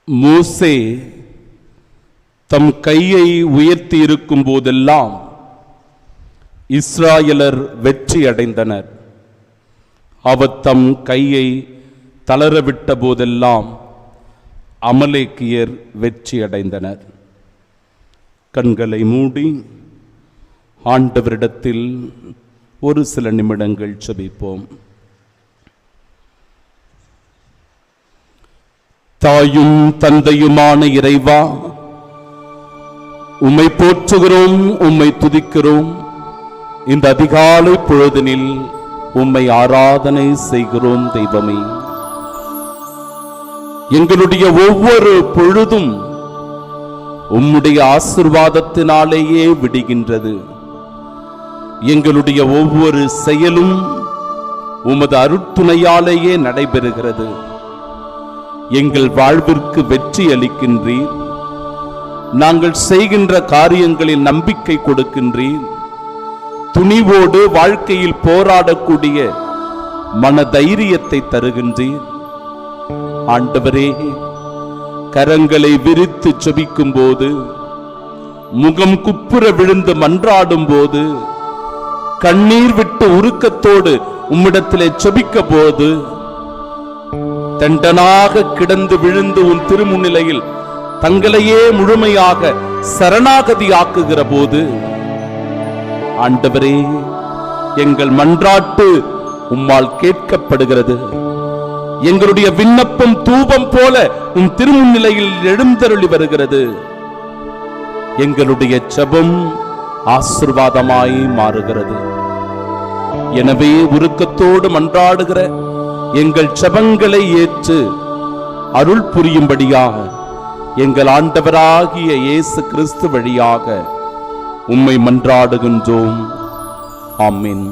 மோசே தம் கையை உயர்த்தி இருக்கும் போதெல்லாம் இஸ்ராயலர் வெற்றி அடைந்தனர். அவர் தம் கையை தளரவிட்ட போதெல்லாம் அமலேக்கியர் வெற்றி அடைந்தனர். கண்களை மூடி ஆண்டவரிடத்தில் ஒரு சில நிமிடங்கள் ஜெபிப்போம். தாயும் தந்தையுமான இறைவா, உம்மை போற்றுகிறோம், உம்மை துதிக்கிறோம். இந்த அதிகாலை பொழுதினில் உம்மை ஆராதனை செய்கிறோம். தெய்வமே, எங்களுடைய ஒவ்வொரு பொழுதும் உம்முடைய ஆசீர்வாதத்தினாலேயே விடுகின்றது. எங்களுடைய ஒவ்வொரு செயலும் உமது அருட்துணையாலேயே நடைபெறுகிறது. எங்கள் வாழ்விற்கு வெற்றி அளிக்கின்றீர். நாங்கள் செய்கின்ற காரியங்களில் நம்பிக்கை கொடுக்கின்றீர். துணிவோடு வாழ்க்கையில் போராடக்கூடிய மன தைரியத்தை தருகின்றீர். ஆண்டவரே, கரங்களை விரித்து ஜெபிக்கும் போது, முகம் குப்புற விழுந்து மன்றாடும் போது, கண்ணீர் விட்டு உருக்கத்தோடு உம்மிடத்திலே ஜெபிக்க போது, தண்டனாக கிடந்து விழுந்து உன் திருமுன்னிலையில் தங்களையே முழுமையாக சரணாகதி ஆக்குகிற போது, ஆண்டவரே, எங்கள் மன்றாட்டு உம்மால் கேட்கப்படுகிறது. எங்களுடைய விண்ணப்பம் தூபம் போல உன் திருமுன்னிலையில் எழுந்தருளி வருகிறது. எங்களுடைய ஜெபம் ஆசீர்வாதமாய் மாறுகிறது. எனவே உருக்கத்தோடு மன்றாடுகிற எங்கள் ஜெபங்களை ஏற்று அருள் புரியும்படியாக எங்கள் ஆண்டவராகிய இயேசு கிறிஸ்து வழியாக உம்மை மன்றாடுகின்றோம். ஆமென்.